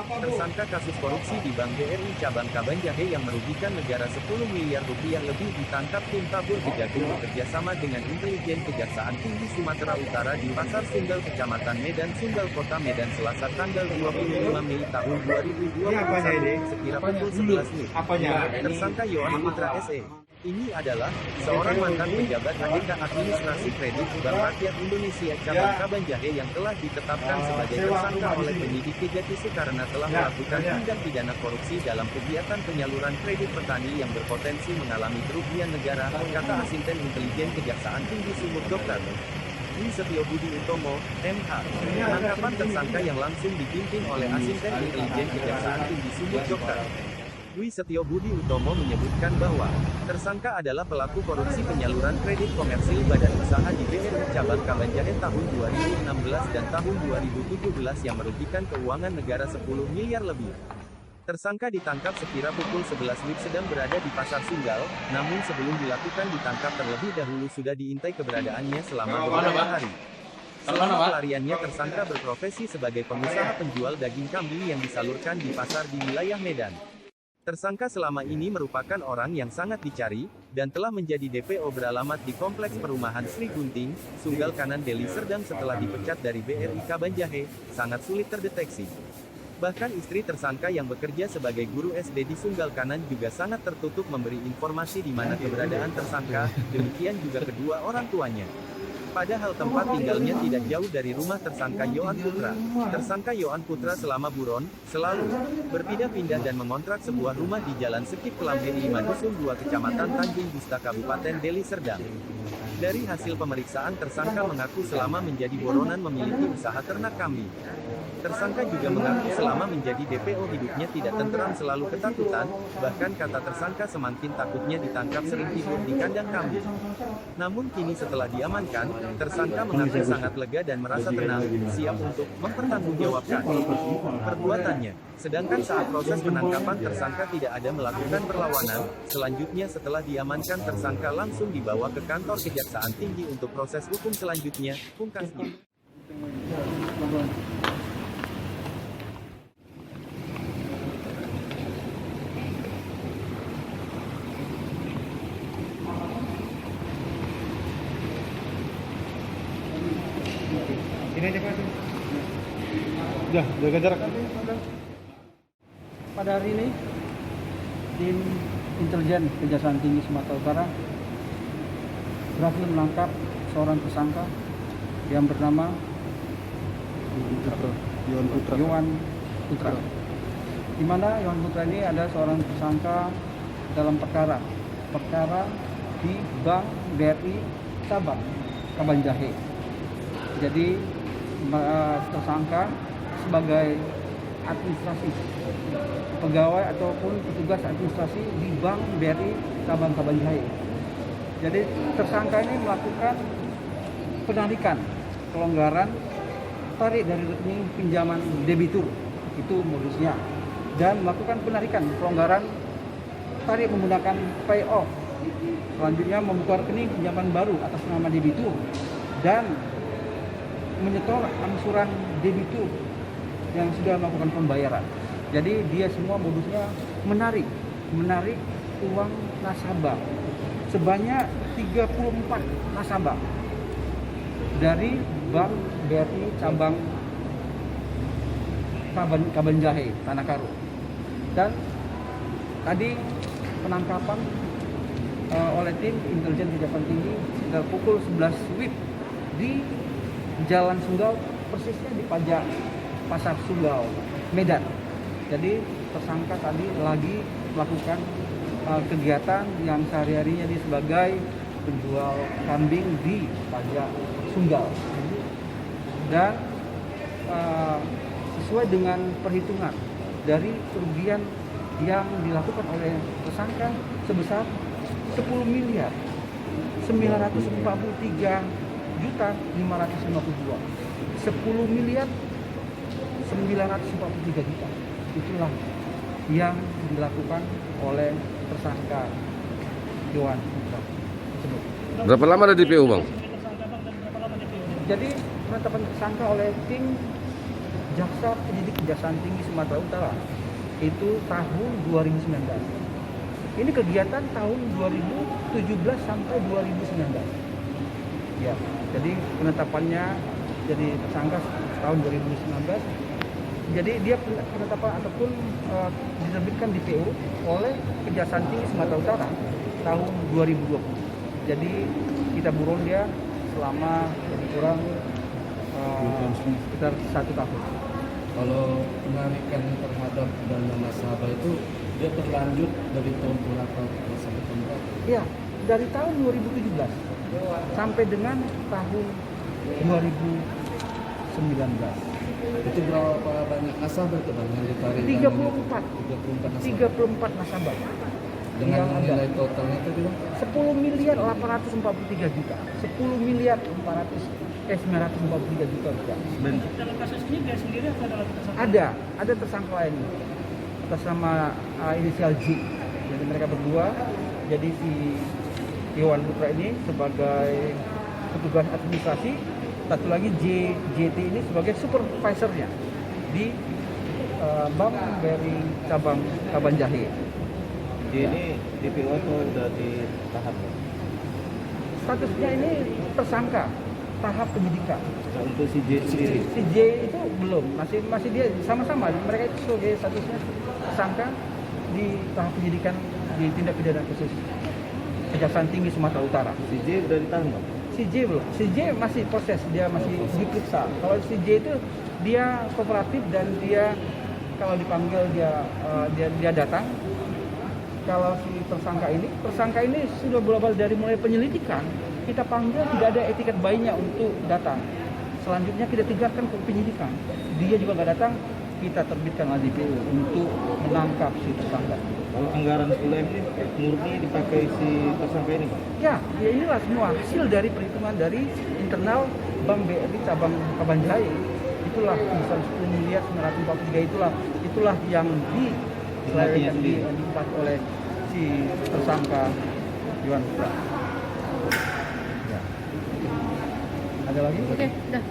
Tersangka kasus korupsi di Bank BRI Cabang Kabanjahe yang merugikan negara 10 miliar rupiah lebih ditangkap tim tabur Kejagung bekerjasama dengan intelijen Kejaksaan Tinggi Sumatera Utara di Pasar Sunggal Kecamatan Medan Sunggal Kota Medan Selasa tanggal 25 Mei tahun 2021 sekira pukul 11 WIB. Tersangka Yohan Putra SE ini adalah seorang mantan pejabat agenda administrasi kredit Bank Rakyat Indonesia Cabang Kabanjahe yang telah ditetapkan sebagai tersangka oleh penyidik Kejati karena telah melakukan tindak pidana korupsi dalam kegiatan penyaluran kredit petani yang berpotensi mengalami kerugian negara, kata Asisten Intelijen Kejaksaan Tinggi Sumut Dr. Dwi Setio Budi Utomo, MH. Penangkapan tersangka yang langsung dipimpin oleh Asisten Intelijen Kejaksaan Tinggi Sumut Dr. Dwi Setio Budi Utomo menyebutkan bahwa tersangka adalah pelaku korupsi penyaluran kredit komersil badan usaha di BRI Cabang Kabanjahe tahun 2016 dan tahun 2017 yang merugikan keuangan negara 10 miliar lebih. Tersangka ditangkap sekira pukul 11 WIB sedang berada di Pasar Sunggal, namun sebelum dilakukan ditangkap terlebih dahulu sudah diintai keberadaannya selama beberapa hari. Selama pelariannya tersangka berprofesi sebagai pengusaha penjual daging kambing yang disalurkan di pasar di wilayah Medan. Tersangka selama ini merupakan orang yang sangat dicari, dan telah menjadi DPO beralamat di Kompleks Perumahan Sri Gunting, Sunggal Kanan Deli Serdang setelah dipecat dari BRI Kabanjahe, sangat sulit terdeteksi. Bahkan istri tersangka yang bekerja sebagai guru SD di Sunggal Kanan juga sangat tertutup memberi informasi di mana keberadaan tersangka, demikian juga kedua orang tuanya. Padahal tempat tinggalnya tidak jauh dari rumah tersangka Yohan Putra. Tersangka Yohan Putra selama buron, selalu berpindah-pindah dan mengontrak sebuah rumah di Jalan Sekip Kelambe 5 Dusun 2 Kecamatan Tanjung Gusta Kabupaten Deli Serdang. Dari hasil pemeriksaan tersangka mengaku selama menjadi buronan memiliki usaha ternak kambing. Tersangka juga mengaku selama menjadi DPO hidupnya tidak tenteram selalu ketakutan, bahkan kata tersangka semakin takutnya ditangkap sering tidur di kandang kambing. Namun kini setelah diamankan, tersangka mengaku sangat lega dan merasa tenang, siap untuk mempertanggungjawabkan perbuatannya. Sedangkan saat proses penangkapan tersangka tidak ada melakukan perlawanan, selanjutnya setelah diamankan tersangka langsung dibawa ke kantor Kejaksaan Tinggi untuk proses hukum selanjutnya, pungkasnya. Ini aja Pak. Udah, jaga jarak. Pada hari ini, tim intelijen Kejaksaan Tinggi Sumatera Utara berhasil menangkap seorang tersangka yang bernama Yohan Putra. Di mana Yohan Putra ini ada seorang tersangka dalam perkara di Bank BRI Cabang Kabanjahe. Jadi tersangka sebagai administrasi pegawai ataupun petugas administrasi di Bank BRI Cabang Kabanjahe. Jadi tersangka ini melakukan penarikan kelonggaran tarik dari rekening pinjaman debitur, itu modusnya, dan melakukan penarikan kelonggaran tarik menggunakan payoff. Selanjutnya membuka rekening pinjaman baru atas nama debitur dan menyetor angsuran debitur yang sudah melakukan pembayaran. Jadi dia semua modusnya menarik uang nasabah sebanyak 34 nasabah dari Bank BRI Cabang Kabanjahe, Tanah Karo. Dan tadi penangkapan oleh tim intelijen Kejaksaan Tinggi sekitar pukul 11 WIB di Jalan Sunggal, persisnya di pajak Pasar Sunggal, Medan. Jadi tersangka tadi lagi melakukan kegiatan yang sehari-harinya dia sebagai penjual kambing di pajak Sunggal. Dan sesuai dengan perhitungan dari kerugian yang dilakukan oleh tersangka sebesar 10 miliar 943.552, 10 miliar 943 juta. Itulah yang dilakukan oleh tersangka Yohan Putra tersebut. Berapa lama ada DPO, Bang? Jadi penetapan tersangka oleh tim Jaksa Penyidik Kejaksaan Tinggi Sumatera Utara itu tahun 2019. Ini kegiatan tahun 2017 sampai 2019. Ya, jadi penetapannya jadi tersangka tahun 2019. Jadi dia penetapan ataupun diterbitkan DPO oleh Kejaksaan Tinggi Sumatera Utara tahun 2020. Jadi kita buron dia selama lebih kurang sekitar 1 tahun. Kalau penarikan terhadap dana nasabah itu dia berlanjut dari tahun berapa sampai tahun berapa? Ya, dari tahun 2017 sampai dengan tahun 2019. Itu berapa banyak nasabah itu Bang yang ditarik? 34 nasabah. nasabah. Dengan yang ada. nilai totalnya itu juga 10 miliar 843 juta. 10 miliar 943 juta rupiah. Dalam kasus ini dia sendiri atau dalam tersangka? Ada tersangka lain atas nama inisial J. Jadi mereka berdua. Jadi si Iwan Putra ini sebagai petugas administrasi, satu lagi JT ini sebagai supervisornya di Bank BRI cabang Kabanjahe. Ini DPO atau udah ditahan? Statusnya ini tersangka, tahap penyidikan. Nah, untuk si J sendiri? Si J itu belum, masih dia sama-sama. Mereka itu sebagai statusnya tersangka di tahap penyidikan di tindak pidana khusus Kejaksaan Tinggi Sumatera Utara. Si J udah ditahan Bang? Si J belum, si J masih proses, dia masih diperiksa. Kalau si J itu dia kooperatif dan dia kalau dipanggil dia datang. Kalau si tersangka ini sudah berawal dari mulai penyelidikan, kita panggil tidak ada etiket baiknya untuk datang. Selanjutnya kita tingkatkan ke penyidikan. Dia juga nggak datang, kita terbitkan DPO untuk menangkap si tersangka. Kalau anggaran 10 M ini murni dipakai si tersangka ini Bang? Ya inilah semua hasil dari perhitungan dari internal Bank BRI cabang Kabanjahe. Itulah misal 10 miliar 943 itulah yang diimpas oleh si tersangka Iwan Putra. Ya. Ada lagi? Oke, dah.